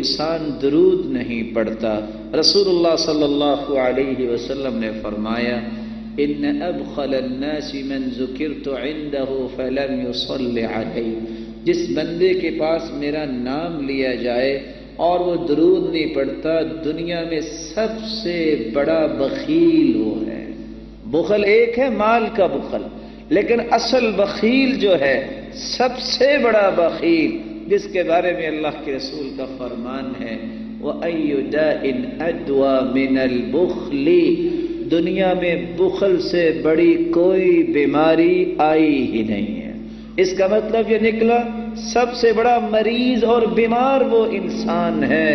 انسان درود نہیں پڑھتا، رسول اللہ صلی اللہ علیہ وسلم نے فرمایا ان ابخل الناس من ذکرت عنده فلم يصل علی، جس بندے کے پاس میرا نام لیا جائے اور وہ درود نہیں پڑھتا، دنیا میں سب سے بڑا بخیل وہ ہے۔ بخل ایک ہے مال کا بخل، لیکن اصل بخیل جو ہے سب سے بڑا بخیل، جس کے بارے میں اللہ کے رسول کا فرمان ہے وَأَيُّ دَاءٍ أَدْوَى مِنَ الْبُخْلِ، دنیا میں بخل سے بڑی کوئی بیماری آئی ہی نہیں ہے۔ اس کا مطلب یہ نکلا سب سے بڑا مریض اور بیمار وہ انسان ہے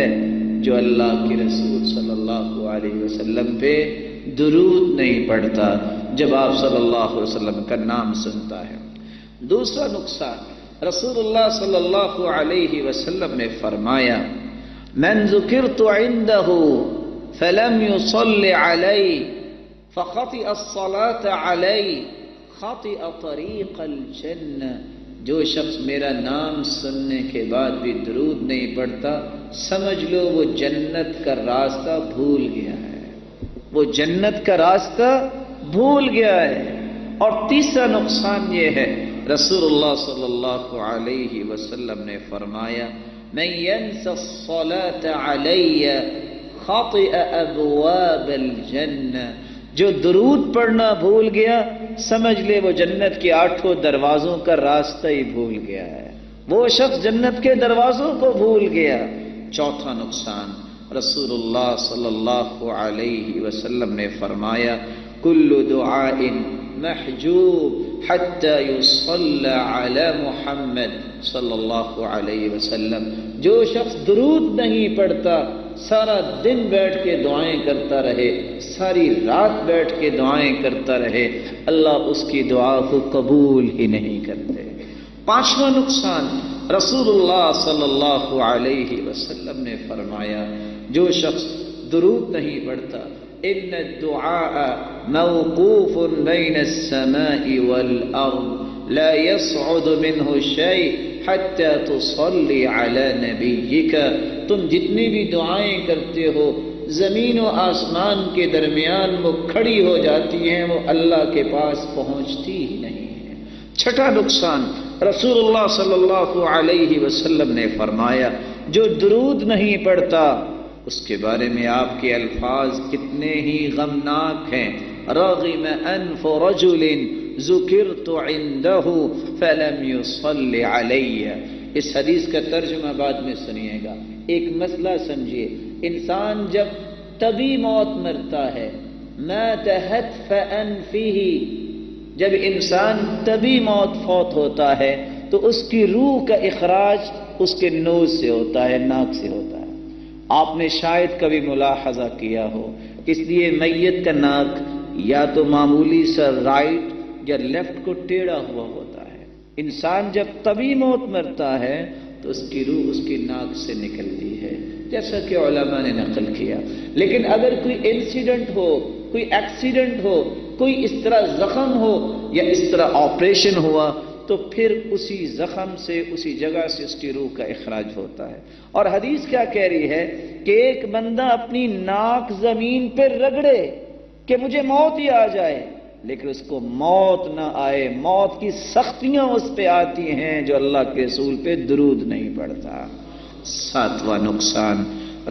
جو اللہ کے رسول صلی اللہ علیہ وسلم پہ درود نہیں پڑھتا جب آپ صلی اللہ علیہ وسلم کا نام سنتا ہے۔ دوسرا نقصان، رسول اللہ صلی اللہ علیہ وسلم نے فرمایا من ذکرت عنده فلم يصل علی فخطئ الصلاة علی خطئ طریق الجنہ، جو شخص میرا نام سننے کے بعد بھی درود نہیں پڑھتا، سمجھ لو وہ جنت کا راستہ بھول گیا ہے، وہ جنت کا راستہ بھول گیا ہے۔ اور تیسرا نقصان یہ ہے، رسول اللہ صلی اللہ علیہ وسلم نے فرمایا من ینس الصلاة علی خطئ ابواب الجنہ، جو درود پڑھنا بھول گیا سمجھ لے وہ جنت کے 8 دروازوں کا راستہ ہی بھول گیا ہے، وہ شخص جنت کے دروازوں کو بھول گیا۔ چوتھا نقصان، رسول اللہ صلی اللہ علیہ وسلم نے فرمایا کل دعاء محجوب حتی یصلی علی محمد صلی اللہ علیہ وسلم، جو شخص درود نہیں پڑھتا، سارا دن بیٹھ کے دعائیں کرتا رہے، ساری رات بیٹھ کے دعائیں کرتا رہے، اللہ اس کی دعا کو قبول ہی نہیں کرتے۔ پانچواں نقصان، رسول اللہ صلی اللہ علیہ وسلم نے فرمایا جو شخص درود نہیں پڑھتا ان الدعاء موقوف بین السماء والارض لا يصعد منه شيء حتى تصلي على نبيك، تم جتنی بھی دعائیں کرتے ہو زمین و آسمان کے درمیان وہ کھڑی ہو جاتی ہیں، وہ اللہ کے پاس پہنچتی ہی نہیں ہے۔ چھٹا نقصان، رسول اللہ صلی اللہ علیہ وسلم نے فرمایا جو درود نہیں پڑھتا اس کے بارے میں آپ کے الفاظ کتنے ہی غمناک ہیں، رغم انف رجل ذکرت عنده فلم يصل علی۔ اس حدیث کا ترجمہ بعد میں سنیے گا، ایک مسئلہ سمجھیے، انسان جب طبی موت مرتا ہے مات حتف انفہ، جب انسان طبی موت فوت ہوتا ہے تو اس کی روح کا اخراج اس کے نوز سے ہوتا ہے، ناک سے ہوتا ہے۔ آپ نے شاید کبھی ملاحظہ کیا ہو، اس لیے میت کا ناک یا تو معمولی سا رائٹ یا لیفٹ کو ٹیڑھا ہوا ہوتا ہے۔ انسان جب طبی موت مرتا ہے تو اس کی روح اس کی ناک سے نکلتی ہے، جیسا کہ علماء نے نقل کیا۔ لیکن اگر کوئی انسیڈنٹ ہو، کوئی ایکسیڈنٹ ہو، کوئی اس طرح زخم ہو یا اس طرح آپریشن ہوا تو پھر اسی زخم سے، اسی جگہ سے اس کی روح کا اخراج ہوتا ہے۔ اور حدیث کیا کہہ رہی ہے کہ ایک بندہ اپنی ناک زمین پہ رگڑے کہ مجھے موت ہی آ جائے، لیکن اس کو موت نہ آئے، موت کی سختیاں اس پہ آتی ہیں جو اللہ کے رسول پہ درود نہیں پڑھتا۔ ساتواں نقصان،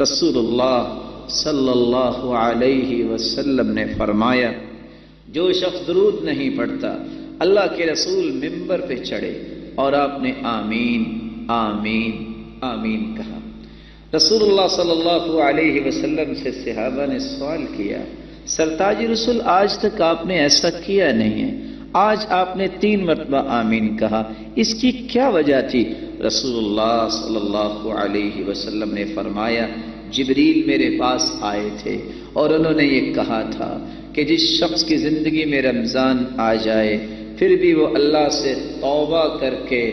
رسول اللہ صلی اللہ علیہ وسلم نے فرمایا جو شخص درود نہیں پڑھتا، اللہ کے رسول منبر پہ چڑھے اور آپ نے آمین آمین آمین کہا۔ رسول اللہ صلی اللہ علیہ وسلم سے صحابہ نے سوال کیا سرتاج رسول آج تک آپ نے ایسا کیا نہیں ہے، آج آپ نے 3 مرتبہ آمین کہا، اس کی کیا وجہ تھی؟ رسول اللہ صلی اللہ علیہ وسلم نے فرمایا جبریل میرے پاس آئے تھے اور انہوں نے یہ کہا تھا کہ جس شخص کی زندگی میں رمضان آ جائے پھر بھی وہ اللہ سے توبہ کر کے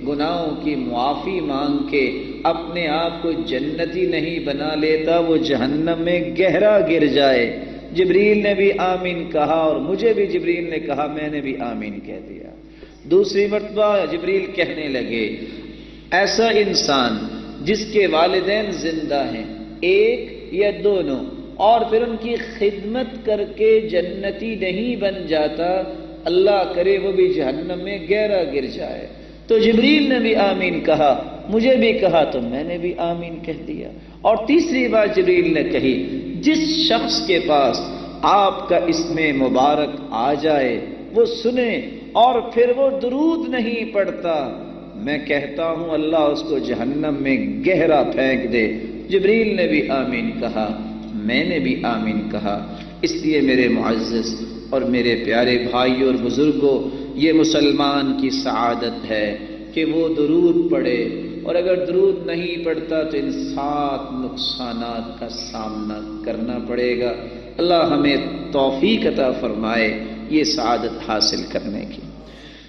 گناہوں کی معافی مانگ کے اپنے آپ کو جنتی نہیں بنا لیتا، وہ جہنم میں گہرا گر جائے۔ جبریل نے بھی آمین کہا اور مجھے بھی جبریل نے کہا، میں نے بھی آمین کہہ دیا۔ دوسری مرتبہ جبریل کہنے لگے ایسا انسان جس کے والدین زندہ ہیں، ایک یا دونوں، اور پھر ان کی خدمت کر کے جنتی نہیں بن جاتا، اللہ کرے وہ بھی جہنم میں گہرا گر جائے۔ تو جبریل نے بھی آمین کہا، مجھے بھی کہا تو میں نے بھی آمین کہہ دیا۔ اور تیسری بات جبریل نے کہی، جس شخص کے پاس آپ کا اسم مبارک آ جائے وہ سنے اور پھر وہ درود نہیں پڑھتا، میں کہتا ہوں اللہ اس کو جہنم میں گہرا پھینک دے۔ جبریل نے بھی آمین کہا، میں نے بھی آمین کہا۔ اس لیے میرے معزز اور میرے پیارے بھائیوں اور بزرگوں، یہ مسلمان کی سعادت ہے کہ وہ درود پڑھے، اور اگر درود نہیں پڑھتا تو ان 7 نقصانات کا سامنا کرنا پڑے گا۔ اللہ ہمیں توفیق عطا فرمائے یہ سعادت حاصل کرنے کی۔